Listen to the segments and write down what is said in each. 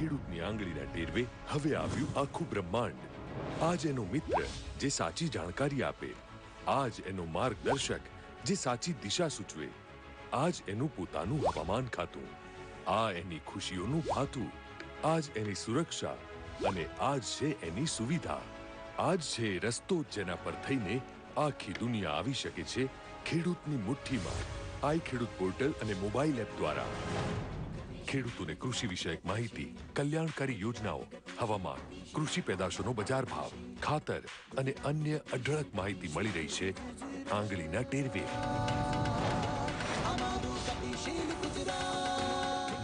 ખેડૂતની આંગળીના ટેરવે હવે આવ્યું આખું બ્રહ્માંડ. આજ એનો મિત્ર જે સાચી જાણકારી આપે, આજ એનો માર્ગદર્શક જે સાચી દિશા સૂચવે, આજ એનું પોતાનું હવામાન ખાતું, આ એની ખુશીઓનું ભાતું, આજ એની સુરક્ષા અને આજ છે એની સુવિધા. આજ છે રસ્તો જેના પર થઈને આખી દુનિયા આવી શકે છે ખેડૂતની મુઠ્ઠીમાં. આઈ ખેડૂત પોર્ટલ અને મોબાઈલ એપ દ્વારા ખેડૂતોને કૃષિ વિષયક માહિતી, કલ્યાણકારી યોજનાઓ, હવામાન, કૃષિ પેદાશોનો બજાર ભાવ, ખાતર અને અન્ય અઢળક માહિતી મળી રહી છે આંગળીના ટેરવે.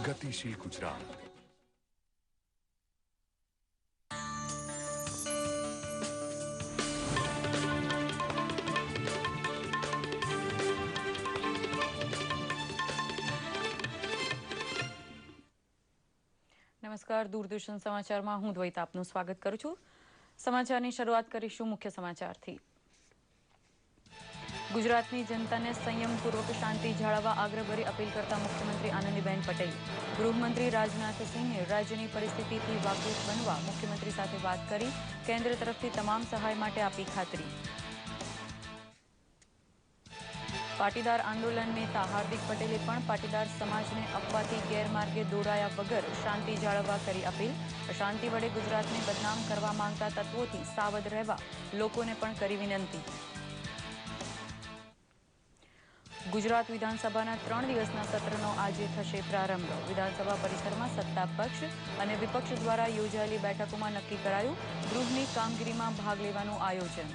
ગતિશીલ ગુજરાત. નમસ્કાર, દૂરદર્શન સમાચારમાં હું દ્વૈતા આપનું સ્વાગત કરું છું. સમાચારની શરૂઆત કરીશું મુખ્ય સમાચારથી. ગુજરાતની જનતાને સંયમપૂર્વક શાંતિ જાળવવા આગ્રહભરી અપીલ કરતા મુખ્યમંત્રી આનંદીબેન પટેલ. ગૃહમંત્રી રાજનાથ સિંહે રાજ્યની પરિસ્થિતિથી વાકેફ બનવા મુખ્યમંત્રી સાથે વાત કરી કેન્દ્ર તરફથી તમામ સહાય માટે આપી ખાતરી. પાટીદાર આંદોલન નેતા હાર્દિક પટેલે પણ પાટીદાર સમાજને અફવાથી ગેરમાર્ગે દોરાયા વગર શાંતિ જાળવવા કરી અપીલ. અશાંતિ વડે ગુજરાતને બદનામ કરવા માંગતા તત્વોથી સાવધ રહેવા લોકોને પણ કરી વિનંતી. ગુજરાત વિધાનસભાના 3 દિવસના સત્રનો આજે થશે પ્રારંભ. વિધાનસભા પરિસરમાં સત્તા પક્ષ અને વિપક્ષ દ્વારા યોજાયેલી બેઠકોમાં નક્કી કરાયું ગૃહની કામગીરીમાં ભાગ લેવાનું આયોજન.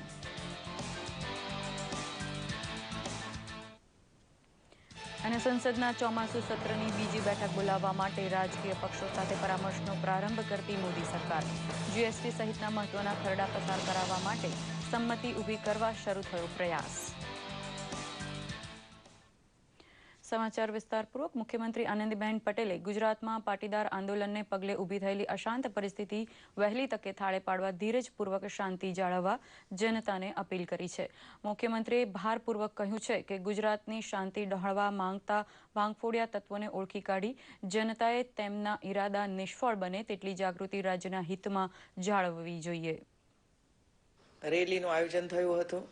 અને સંસદના ચોમાસુ સત્રની બીજી બેઠક બોલાવવા માટે રાજકીય પક્ષો સાથે પરામર્શનો પ્રારંભ કરતી મોદી સરકાર. જીએસટી સહિતના મહત્વના ખરડા પસાર કરાવવા માટે સંમતિ ઊભી કરવા શરૂ થયો પ્રયાસ. સમાચાર વિસ્તારપૂર્વક. મુખ્યમંત્રી આનંદીબેન પટેલે ગુજરાતમાં પાટીદાર આંદોલનને પગલે ઊભી થયેલી અશાંત પરિસ્થિતિ વહેલી તકે થાળે પાડવા ધીરજપૂર્વક શાંતિ જાળવવા જનતાને અપીલ કરી છે. મુખ્યમંત્રીએ ભારપૂર્વક કહ્યું છે કે ગુજરાતની શાંતિ ડહોળવા માંગતા ભાંગફોડિયા તત્વોને ઓળખી કાઢી જનતાએ તેમના ઈરાદા નિષ્ફળ બને તેટલી જાગૃતિ રાજ્યના હિતમાં જાળવવી જોઈએ. રેલીનું આયોજન થયું હતું.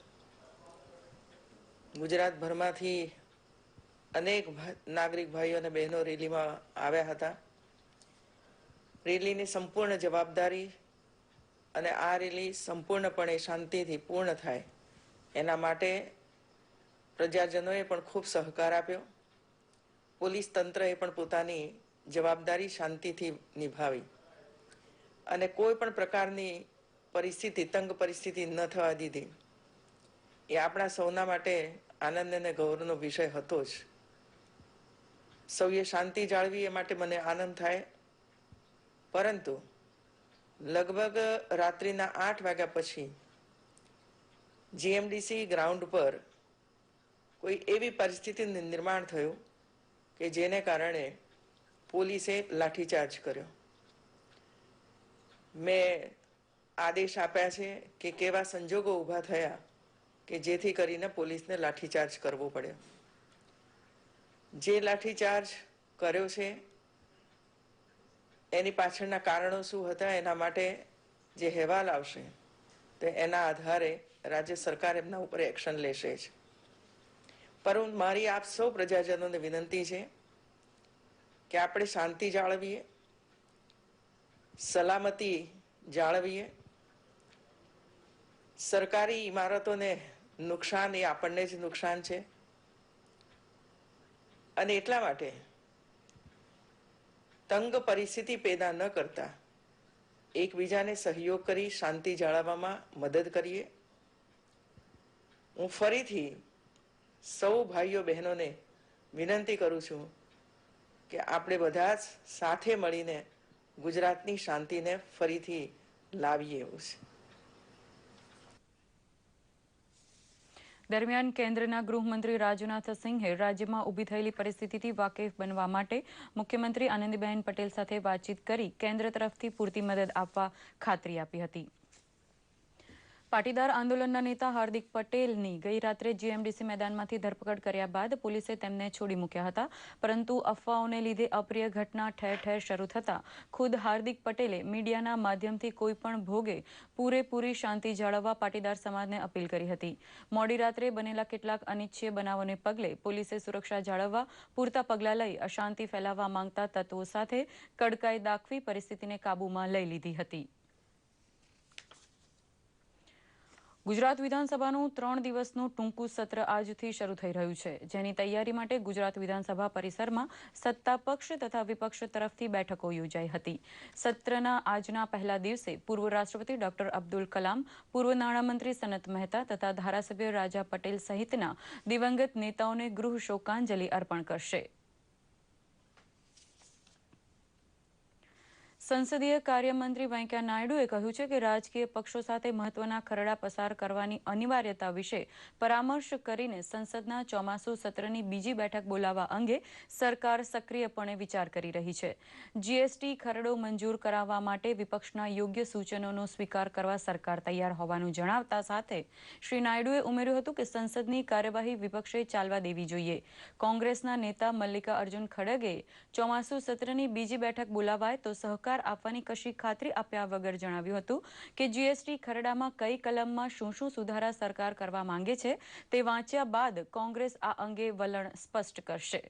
ગુજરાતભરમાંથી અનેક નાગરિક ભાઈઓ અને બહેનો રેલીમાં આવ્યા હતા. રેલીની સંપૂર્ણ જવાબદારી અને આ રેલી સંપૂર્ણપણે શાંતિથી પૂર્ણ થાય એના માટે પ્રજાજનોએ પણ ખૂબ સહકાર આપ્યો. પોલીસ તંત્રએ પણ પોતાની જવાબદારી શાંતિથી નિભાવી અને કોઈ પણ પ્રકારની પરિસ્થિતિ, તંગ પરિસ્થિતિ ન થવા દીધી. એ આપણા સૌના માટે આનંદ અને ગૌરવનો વિષય હતો જ. સૌએ શાંતિ જાળવી એ માટે મને આનંદ થાય. પરંતુ લગભગ રાત્રિના 8 વાગ્યા પછી જીએમડીસી ગ્રાઉન્ડ પર કોઈ એવી પરિસ્થિતિનું નિર્માણ થયું કે જેને કારણે પોલીસે લાઠીચાર્જ કર્યો. મેં આદેશ આપ્યા છે કે કેવા સંજોગો ઊભા થયા કે જેથી કરીને પોલીસને લાઠીચાર્જ કરવો પડ્યો. જે લાઠીચાર્જ કર્યો છે એની પાછળના કારણો શું હતા એના માટે જે અહેવાલ આવશે તો એના આધારે રાજ્ય સરકાર એમના ઉપર એક્શન લેશે જ. પરંતુ મારી આપ સૌ પ્રજાજનોને વિનંતી છે કે આપણે શાંતિ જાળવીએ, સલામતી જાળવીએ. સરકારી ઇમારતોને નુકસાન એ આપણને જ નુકસાન છે અને એટલા માટે તંગ પરિસ્થિતિ પેદા ન કરતા એકબીજાને સહયોગ કરી શાંતિ જાળવવામાં મદદ કરીએ. હું ફરીથી સૌ ભાઈઓ બહેનોને વિનંતી કરું છું કે આપણે બધા જ સાથે મળીને ગુજરાતની શાંતિને ફરીથી લાવીએ એવું છે. દરમિયાન કેન્દ્રના ગૃહમંત્રી રાજનાથ સિંહે રાજ્યમાં ઊભી થયેલી પરિસ્થિતિથી વાકેફ બનવા માટે મુખ્યમંત્રી આનંદીબેન પટેલ સાથે વાતચીત કરી કેન્દ્ર તરફથી પૂરતી મદદ આપવા ખાતરી આપી હતી. પાટીદાર આંદોલનના નેતા હાર્દિક પટેલની ગઈ રાત્રે જીએમડીસી મેદાનમાંથી ધરપકડ કર્યા બાદ પોલીસે તેમને છોડી મૂક્યા હતા, પરંતુ અફવાઓને લીધે અપ્રિય ઘટના ઠેર ઠેર શરૂ થતાં ખુદ હાર્દિક પટેલે મીડિયાના માધ્યમથી કોઈપણ ભોગે પૂરેપૂરી શાંતિ જાળવવા પાટીદાર સમાજને અપીલ કરી હતી. મોડી રાત્રે બનેલા કેટલાક અનિચ્છનીય બનાવોને પગલે પોલીસે સુરક્ષા જાળવવા પૂરતા પગલાં લઈ અશાંતિ ફેલાવવા માંગતા તત્વો સાથે કડકાઈ દાખવી પરિસ્થિતિને કાબૂમાં લઈ લીધી હતી. ગુજરાત વિધાનસભાનું 3 દિવસનું ટૂંકું સત્ર આજથી શરૂ થઈ રહ્યું છે, જેની તૈયારી માટે ગુજરાત વિધાનસભા પરિસરમાં સત્તાપક્ષ તથા વિપક્ષ તરફથી બેઠકો યોજાઈ હતી. સત્રના આજના પહેલા દિવસે પૂર્વ રાષ્ટ્રપતિ ડોક્ટર અબ્દુલ કલામ, પૂર્વ નાણામંત્રી સનત મહેતા તથા ધારાસભ્ય રાજા પટેલ સહિતના દિવંગત નેતાઓને ગૃહ શોકાંજલિ અર્પણ કરશે. સંસદીય કાર્યમંત્રી વેંકૈયા નાયડુએ કહ્યું છે કે રાજકીય પક્ષો સાથે મહત્વના ખરડા પસાર કરવાની અનિવાર્યતા વિશે પરામર્શ કરીને સંસદના ચોમાસુ સત્રની બીજી બેઠક બોલાવવા અંગે સરકાર સક્રિયપણે વિચાર કરી રહી છે. જીએસટી ખરડો મંજૂર કરાવવા માટે વિપક્ષના યોગ્ય સૂચનોનો સ્વીકાર કરવા સરકાર તૈયાર હોવાનું જણાવતા સાથે શ્રી નાયડુએ ઉમેર્યું હતું કે સંસદની કાર્યવાહી વિપક્ષે ચાલવા દેવી જોઈએ. કોંગ્રેસના નેતા મલ્લિકા અર્જુન ખડગે ચોમાસુ સત્રની બીજી બેઠક બોલાવાય તો સહકાર આપવાની કશી ખાતરી આપ્યા વગર જણાવ્યું હતું કે જીએસટી ખરડામાં કઈ કલમમાં શું શું સુધારા સરકાર કરવા માંગે છે તે વાંચ્યા બાદ કોંગ્રેસ આ અંગે વલણ સ્પષ્ટ કરશે.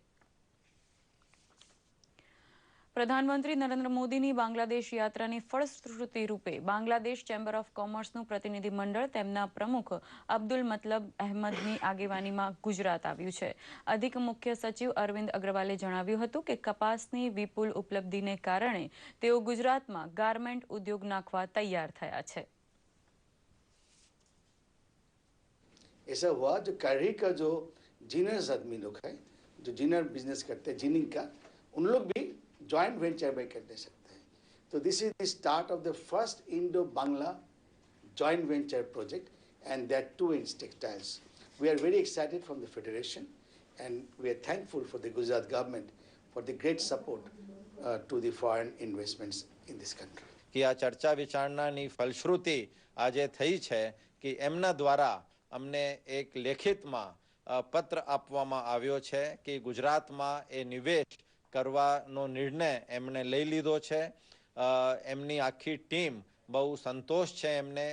પ્રધાનમંત્રી નરેન્દ્ર મોદીની બાંગ્લાદેશ યાત્રાની ફળશ્રુતિ રૂપે બાંગ્લાદેશ ચેમ્બર ઓફ કોમર્સનું પ્રતિનિધિ મંડળ તેમના પ્રમુખ અબ્દુલ મતલબ અહેમદની આગેવાનીમાં ગુજરાત આવ્યું છે. અધિક મુખ્ય સચિવ અરવિંદ અગ્રવાલે જણાવ્યું હતું કે કપાસની વિપુલ ઉપલબ્ધિને કારણે તેઓ ગુજરાતમાં ગાર્મેન્ટ ઉદ્યોગ નાખવા તૈયાર થયા છે. ऐसा हुआ जो कैरी का जो जीनर्स आदमी लोग हैं, जो जीनर बिजनेस करते हैं जीनिंग का, उन लोग भी जॉइंट वेंचर में कर सकते हैं. तो this is the start of the first Indo Bangla joint venture project, and that too in textiles. We are very excited from the federation, and we are thankful for the Gujarat government for the great support to the foreign investments in this country. કે આ ચર્ચા વિચારણાની ફલશ્રુતિ આજે થઈ છે કે એમના દ્વારા અમને એક લેખિતમાં પત્ર આપવામાં આવ્યો છે કે ગુજરાતમાં એ નિવેશ કરવાનો નિર્ણય એમણે લઈ લીધો છે. એમની આખી ટીમ બહુ સંતોષ છે એમને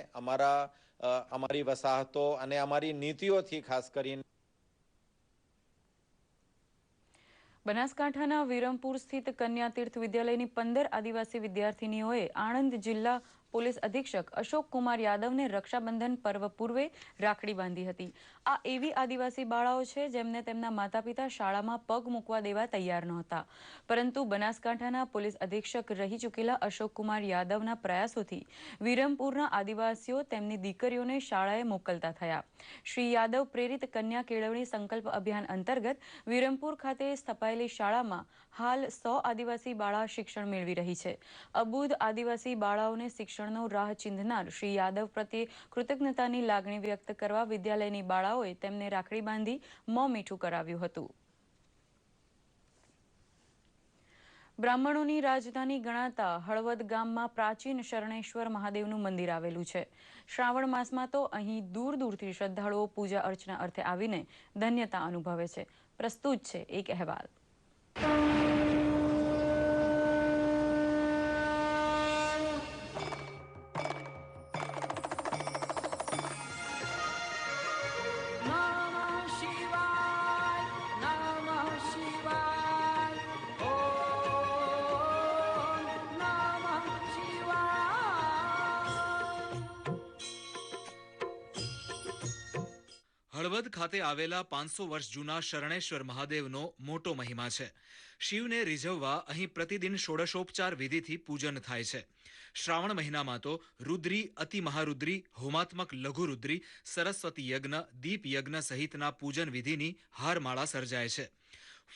અમારી વસાહતો અને અમારી નીતિઓથી ખાસ કરીને. બનાસકાંઠાના વિરમપુર સ્થિત કન્યા તીર્થ વિદ્યાલયની 15 આદિવાસી વિદ્યાર્થીનીઓએ આણંદ જિલ્લા પોલીસ અધિક્ષક અશોક કુમાર યાદવને રક્ષાબંધન પર્વ પૂર્વે રાખડી બાંધી હતી. આ એવી આદિવાસી બાળાઓ છે જેમને તેમના માતા પિતા શાળામાં પગ મૂકવા દેવા તૈયાર નહોતા, પરંતુ બનાસકાંઠાના પોલીસ અધિક્ષક રહી ચૂકેલા અશોક કુમાર યાદવના પ્રયાસોથી વિરમપુરના આદિવાસીઓ તેમની દીકરીઓને શાળાએ મોકલતા થયા. શ્રી યાદવ પ્રેરિત કન્યા કેળવણી સંકલ્પ અભિયાન અંતર્ગત વિરમપુર ખાતે સ્થપાયેલી શાળામાં હાલ 100 આદિવાસી બાળા શિક્ષણ મેળવી રહી છે. અબુધ આદિવાસી બાળાઓને શિક્ષણનો રાહ ચીંધનાર શ્રી યાદવ પ્રત્યે કૃતજ્ઞતાની લાગણી વ્યક્ત કરવા વિદ્યાલયની બાળાઓએ તેમને રાખડી બાંધી મોં મીઠું કરાવ્યું હતું. બ્રાહ્મણોની રાજધાની ગણાતા હળવદ ગામમાં પ્રાચીન શરણેશ્વર મહાદેવનું મંદિર આવેલું છે. શ્રાવણ માસમાં તો અહીં દૂર દૂરથી શ્રદ્ધાળુઓ પૂજા અર્ચના અર્થે આવીને ધન્યતા અનુભવે છે. પ્રસ્તુત છે એક અહેવાલ. હળવદ ખાતે આવેલા 500 વર્ષ જૂના શરણેશ્વર મહાદેવનો મોટો મહિમા છે. શિવને રીઝવવા અહીં પ્રતિદિન ષોડશોપચાર વિધિથી પૂજન થાય છે. શ્રાવણ મહિનામાં તો રુદ્રી, અતિ મહારુદ્રી, હોમાત્મક લઘુરુદ્રી, સરસ્વતી યજ્ઞ, દીપ યજ્ઞ સહિતના પૂજન વિધિની હારમાળા સર્જાય છે.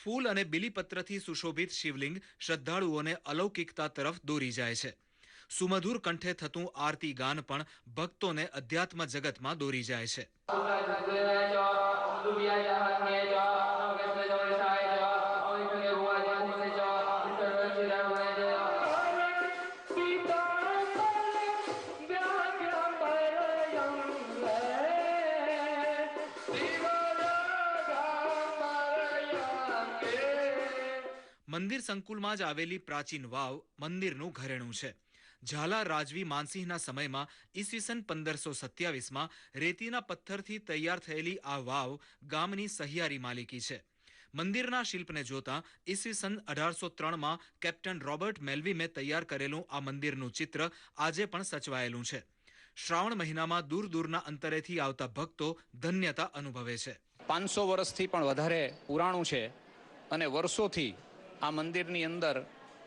ફૂલ અને બિલીપત્રથી સુશોભિત શિવલિંગ શ્રદ્ધાળુઓને અલૌકિકતા તરફ દોરી જાય છે. સુમધુર કંઠે થતું આરતી ગાન પણ ભક્તોને અધ્યાત્મ જગતમાં દોરી જાય છે. મંદિર સંકુલમાં જ આવેલી પ્રાચીન વાવ મંદિરનું ઘરેણું છે. ઝાલા રાજવી માનસિંહના સમયમાં ઈસવીસન 1527માં રેતીના પથ્થરથી તૈયાર થયેલી આ વાવ ગામની સહિયારી માલિકી છે. મંદિરના શિલ્પને જોતા ઈસવીસન 1803માં કેપ્ટન રોબર્ટ મેલ્વિમે તૈયાર કરેલું આ મંદિરનું ચિત્ર આજે પણ સચવાયેલું છે. શ્રાવણ મહિનામાં દૂર દૂરના અંતરેથી આવતા ભક્તો ધન્યતા અનુભવે છે. 500 વર્ષથી પણ વધારે પુરાણું છે અને વર્ષોથી આ મંદિરની અંદર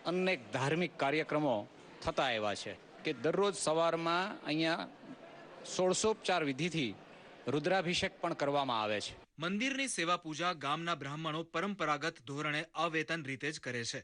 અનેક ધાર્મિક કાર્યક્રમો થતા આવ્યા છે કે દરરોજ સવારમાં અહીંયા 16ઉપચાર વિધિથી રુદ્રાભિષેક પણ કરવામાં આવે છે. મંદિરની સેવા પૂજા ગામના બ્રાહ્મણો પરંપરાગત ધોરણે અવેતન રીતે જ કરે છે.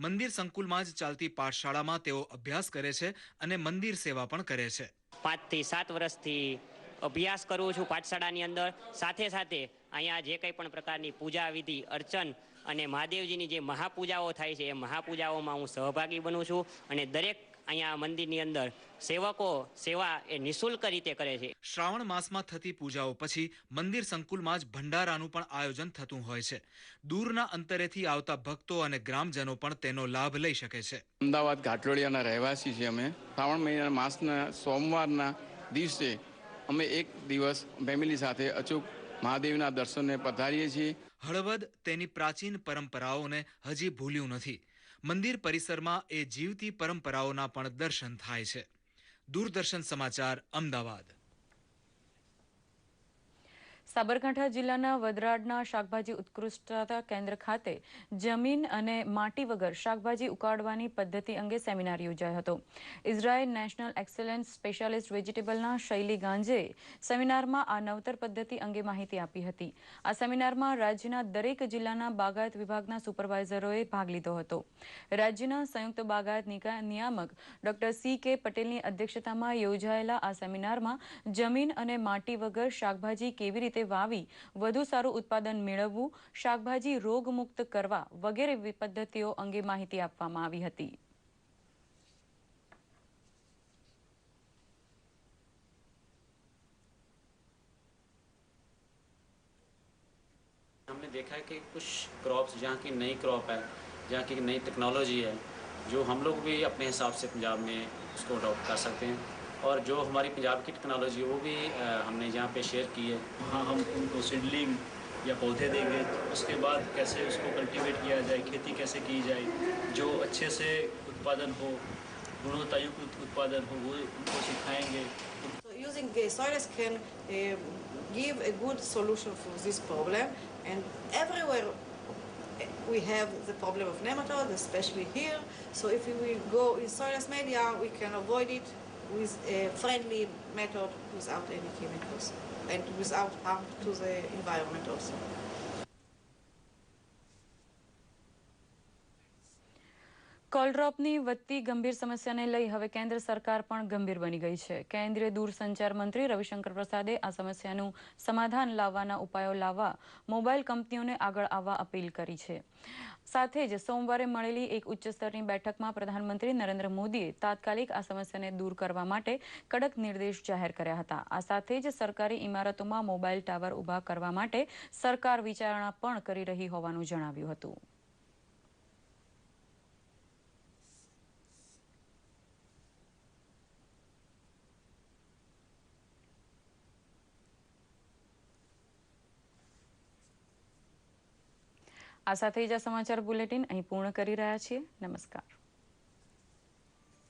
મંદિર સંકુલમાં જ ચાલતી પાઠશાળામાં તેઓ અભ્યાસ કરે છે અને મંદિર સેવા પણ કરે છે. 5 થી 7 વર્ષથી અભ્યાસ કરું છું પાઠશાળાની અંદર. સાથે સાથે અહીંયા જે કંઈ પણ પ્રકારની પૂજા વિધિ અર્ચન અને મહાદેવજીની જે મહાપૂજાઓ થાય છે એ મહાપૂજાઓમાં હું સહભાગી બનું છું અને દરેક અહીંયા મંદિરની અંદર સેવકો સેવા એ નિઃશુલ્ક રીતે કરે છે. શ્રાવણ માસમાં થતી પૂજાઓ પછી મંદિર સંકુલમાં જ ભંડારાનું પણ આયોજન થતું હોય છે. દૂરના અંતરેથી આવતા ભક્તો અને ગ્રામજનો પણ તેનો લાભ લઈ શકે છે. અમદાવાદ ઘાટલોડિયાના રહેવાસી છે અમે. શ્રાવણ મહિના માસના સોમવારના દિવસે અમે એક દિવસ ફેમિલી સાથે અચૂક મહાદેવના દર્શનને પધારીએ છીએ. હળવદ તેની પ્રાચીન પરંપરાઓને હજી ભૂલ્યું નથી. મંદિર પરિસરમાં એ જીવતી પરંપરાઓના પણ દર્શન થાય છે. દૂરદર્શન સમાચાર, અમદાવાદ. સાબરકાંઠા જિલ્લાના વડરાડના શાકભાજી ઉત્કૃષ્ટતા કેન્દ્ર ખાતે જમીન અને માટી વગર શાકભાજી ઉગાડવાની પદ્ધતિ અંગે સેમિનાર યોજાયો હતો. ઇઝરાયલ નેશનલ એક્સેલન્સ સ્પેશિયાલિસ્ટ વેજીટેબલના શૈલી ગાંજેએ સેમિનારમાં આ નવતર પદ્ધતિ અંગે માહિતી આપી હતી. આ સેમિનારમાં રાજ્યના દરેક જિલ્લાના બાગાયત વિભાગના સુપરવાઇઝરોએ ભાગ લીધો હતો. રાજ્યના સંયુક્ત બાગાયત નિયામક ડોક્ટર C.K. પટેલની અધ્યક્ષતામાં યોજાયેલા આ સેમિનારમાં જમીન અને માટી વગર શાકભાજી કેવી રીતે વાવી વધુ સારું ઉત્પાદન મેળવવું, શાકભાજી રોગમુક્ત કરવા વગેરે પદ્ધતિઓ અંગે માહિતી આપવામાં આવી હતી. हमने देखा है कि कुछ क्रॉप्स जहाँ की नई क्रॉप है, जहाँ की नई टेक्नोलॉजी है, जो हम लोग भी अपने हिसाब से पंजाब में उसको अडॉप्ट कर सकते हैं और जो हमारी पंजाब की टेक्नोलॉजी है वो भी हमने यहाँ पे शेयर की है. हाँ, हम उनको सीडलिंग या पौधे देंगे, उसके बाद कैसे उसको कल्टीवेट किया जाए, खेती कैसे की जाए, जो अच्छे से उत्पादन हो, गुणवत्तायुक्त उत्पादन हो, वो उनको सिखाएंगे. Using soils can give a good solution for this problem, and everywhere we have the problem of nematode, especially here. So if we will go in soilless media, we can avoid it with a friendly method without any chemicals and without harm to the environment also. કોલડ્રોપની વધતી ગંભીર સમસ્યાને લઈ હવે કેન્દ્ર સરકાર પણ ગંભીર બની ગઈ છે. કેન્દ્રીય દૂરસંચાર મંત્રી રવિશંકર પ્રસાદે આ સમસ્યાનું સમાધાન લાવવાના ઉપાયો લાવવા મોબાઈલ કંપનીઓને આગળ આવવા અપીલ કરી છે. સાથે જ સોમવારે મળેલી એક ઉચ્ચ સ્તરની બેઠકમાં પ્રધાનમંત્રી નરેન્દ્ર મોદીએ તાત્કાલિક આ સમસ્યાને દૂર કરવા માટે કડક નિર્દેશ જાહેર કર્યા હતા. આ સાથે જ સરકારી ઇમારતોમાં મોબાઈલ ટાવર ઊભા કરવા માટે સરકાર વિચારણા પણ કરી રહી હોવાનું જણાવ્યું હતું. આ સાથે જ આ સમાચાર બુલેટિન અહીં પૂર્ણ કરી રહ્યા છીએ. નમસ્કાર.